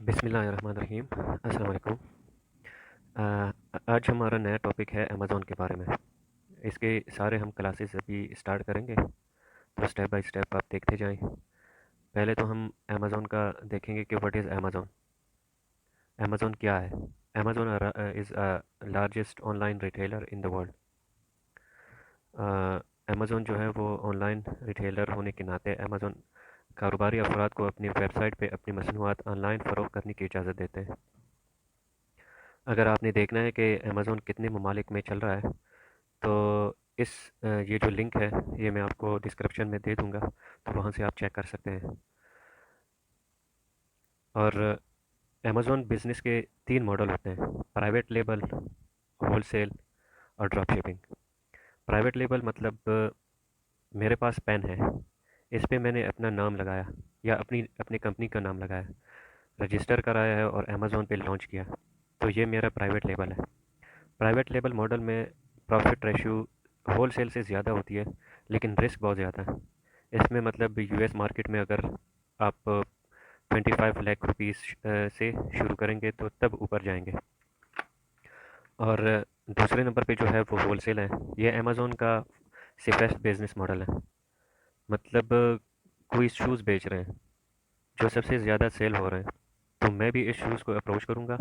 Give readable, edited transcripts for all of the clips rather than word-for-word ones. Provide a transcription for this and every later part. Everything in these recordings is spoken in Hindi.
बिस्मिल्लाहिर्रहमानिर्रहीम। अस्सलाम वालेकुम। आज हमारा नया टॉपिक है अमेज़ॉन के बारे में। इसके सारे हम क्लासेस अभी स्टार्ट करेंगे, तो स्टेप बाय स्टेप आप देखते जाएं। पहले तो हम अमेज़ॉन का देखेंगे कि व्हाट इज़ अमेज़ॉन। अमेज़ॉन क्या है? Amazon is largest online retailer in the world. Amazon जो है वो ऑनलाइन रिटेलर होने के नाते अमेज़ॉन कारोबारी अफराद को अपनी वेबसाइट पे अपनी मसनूआत ऑनलाइन फ़रोख्त करने की इजाज़त देते हैं। अगर आपने देखना है कि अमेज़ॉन कितने ममालिक में चल रहा है, तो इस ये जो लिंक है ये मैं आपको डिस्क्रिप्शन में दे दूँगा, तो वहाँ से आप चेक कर सकते हैं। और अमेज़ॉन बिज़नेस के 3 मॉडल होते हैं: प्राइवेट लेबल, होलसेल और ड्रॉप शिपिंग। प्राइवेट लेबल मतलब मेरे पास पेन है, इस पे मैंने अपना नाम लगाया या अपनी अपनी कंपनी का नाम लगाया, रजिस्टर कराया है और अमेज़ॉन पे लॉन्च किया, तो ये मेरा प्राइवेट लेबल है। प्राइवेट लेबल मॉडल में प्रॉफिट रेशियो होलसेल से ज़्यादा होती है, लेकिन रिस्क बहुत ज़्यादा है। इसमें मतलब यूएस मार्केट में अगर आप 25 लाख रुपीस से शुरू करेंगे तो तब ऊपर जाएंगे। और दूसरे नंबर पे जो है वो होलसेल है। ये अमेज़ॉन का सेफेस्ट बिजनेस मॉडल है। मतलब कोई शूज़ बेच रहे हैं जो सबसे ज़्यादा सेल हो रहे हैं, तो मैं भी इस शूज़ को अप्रोच करूँगा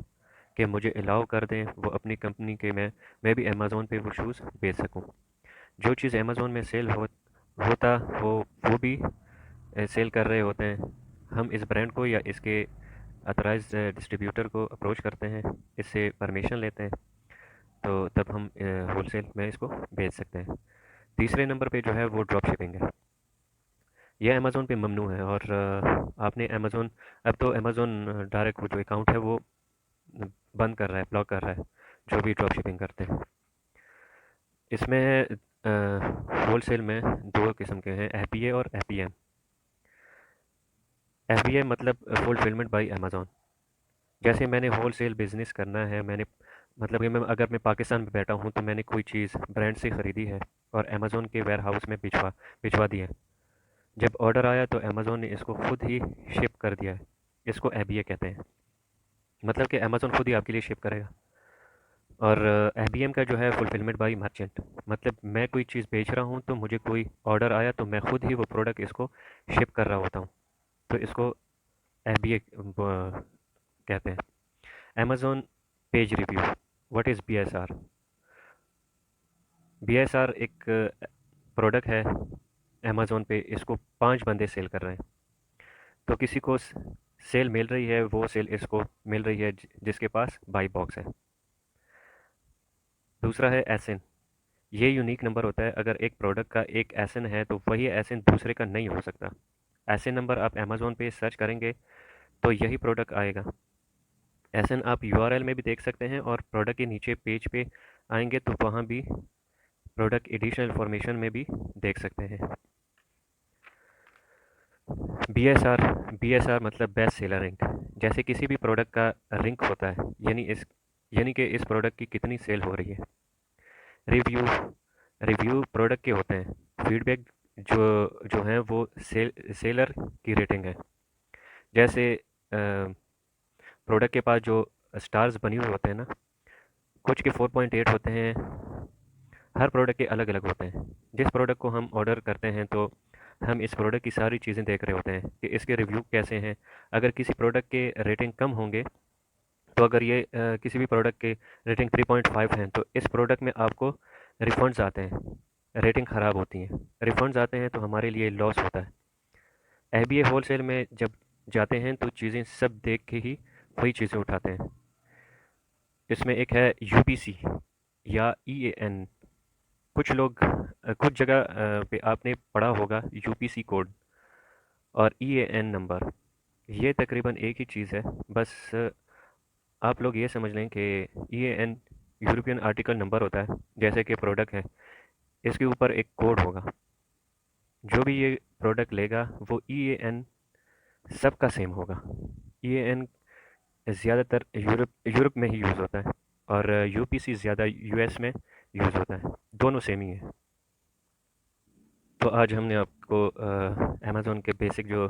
कि मुझे अलाउ कर दें वो अपनी कंपनी के मैं भी अमेज़ॉन पे वो शूज़ बेच सकूँ। जो चीज़ अमेज़ॉन में सेल होता हो वो भी सेल कर रहे होते हैं। हम इस ब्रांड को या इसके ऑथराइज्ड डिस्ट्रीब्यूटर को अप्रोच करते हैं, इससे परमिशन लेते हैं, तो तब हम होलसेल में इसको बेच सकते हैं। तीसरे नंबर पे जो है वो ड्रॉप शिपिंग है। ये अमेज़ॉन पे ममनू है और आपने अमेज़ॉन अब तो अमेज़ॉन डायरेक्ट वो जो अकाउंट है वो बंद कर रहा है, ब्लॉक कर रहा है, जो भी ड्रॉप शिपिंग करते हैं। इसमें होलसेल में 2 किस्म के हैं, एफबीए और एफबीएम। एफबीए मतलब फुलफिलमेंट बाय अमेज़ॉन। जैसे मैंने होलसेल बिज़नेस करना है, मैंने मतलब कि मैं पाकिस्तान में बैठा हूँ तो मैंने कोई चीज़ ब्रांड से ख़रीदी है और अमेज़ॉन के वेयर हाउस में भिजवा दी है। जब ऑर्डर आया तो अमेज़ॉन ने इसको खुद ही शिप कर दिया है। इसको एफबीए कहते हैं। मतलब कि अमेज़ॉन खुद ही आपके लिए शिप करेगा। और एफबीएम का जो है फुलफिलमेंट बाय मर्चेंट, मतलब मैं कोई चीज़ बेच रहा हूँ तो मुझे कोई ऑर्डर आया तो मैं खुद ही वो प्रोडक्ट इसको शिप कर रहा होता हूँ, तो इसको एफबीए कहते हैं। Amazon page review, what is BSR? BSR एक प्रोडक्ट है अमेज़ॉन पे, इसको 5 बंदे सेल कर रहे हैं, तो किसी को सेल मिल रही है, वो सेल इसको मिल रही है जिसके पास बाई बॉक्स है। दूसरा है एसएन। ये यूनिक नंबर होता है। अगर एक प्रोडक्ट का एक एसएन है तो वही एसएन दूसरे का नहीं हो सकता। एसएन नंबर आप अमेज़ॉन पे सर्च करेंगे तो यही प्रोडक्ट आएगा। एसएन आप यूआरएल में भी देख सकते हैं और प्रोडक्ट के नीचे पेज पे आएंगे तो वहाँ भी प्रोडक्ट एडिशनल इंफॉर्मेशन में भी देख सकते हैं। बीएसआर, बीएसआर मतलब बेस्ट सेलर रैंक। जैसे किसी भी प्रोडक्ट का रैंक होता है, यानी कि इस प्रोडक्ट की कितनी सेल हो रही है। रिव्यू, रिव्यू प्रोडक्ट के होते हैं। फीडबैक जो जो है वो सेलर की रेटिंग है। जैसे प्रोडक्ट के पास जो स्टार्स बनी हुए होते हैं ना, कुछ के 4.8 होते हैं। हर प्रोडक्ट के अलग अलग होते हैं। जिस प्रोडक्ट को हम ऑर्डर करते हैं तो हम इस प्रोडक्ट की सारी चीज़ें देख रहे होते हैं कि इसके रिव्यू कैसे हैं। अगर किसी प्रोडक्ट के रेटिंग कम होंगे, तो अगर ये किसी भी प्रोडक्ट के रेटिंग 3.5 हैं तो इस प्रोडक्ट में आपको रिफंड्स आते हैं। रेटिंग ख़राब होती हैं, रिफंड्स आते हैं तो हमारे लिए लॉस होता है। एफबीए होलसेल में जब जाते हैं तो चीज़ें सब देख के ही वही चीज़ें उठाते हैं। इसमें एक है यूपीसी या ईएएन। कुछ जगह पे आपने पढ़ा होगा यूपीसी कोड और ईएएन नंबर, ये तकरीबन एक ही चीज़ है। बस आप लोग ये समझ लें कि ईएएन यूरोपियन आर्टिकल नंबर होता है, जैसे कि प्रोडक्ट है, इसके ऊपर एक कोड होगा। जो भी ये प्रोडक्ट लेगा वो ईएएन सबका सेम होगा। ईएएन ज़्यादातर यूरोप में ही यूज़ होता है और यूपीसी ज़्यादा यूएस में यूज़ होता है। दोनों सेम ही है। तो आज हमने आपको अमेज़ॉन के बेसिक जो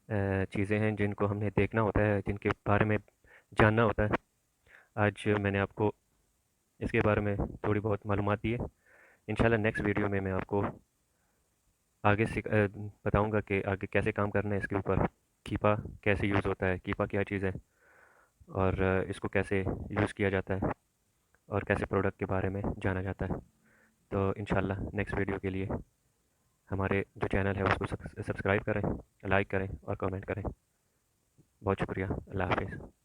चीज़ें हैं जिनको हमने देखना होता है, जिनके बारे में जानना होता है। आज मैंने आपको इसके बारे में थोड़ी बहुत मालूमात दी है। इंशाल्लाह नेक्स्ट वीडियो में मैं आपको आगे बताऊंगा कि आगे कैसे काम करना है इसके ऊपर। कीपा कैसे यूज़ होता है, कीपा क्या चीज़ है, और इसको कैसे यूज़ किया जाता है, और कैसे प्रोडक्ट के बारे में जाना जाता है। तो इंशाल्लाह नेक्स्ट वीडियो के लिए हमारे जो चैनल है उसको सब्सक्राइब करें, लाइक करें और कमेंट करें। बहुत शुक्रिया। अल्लाह हाफिज़।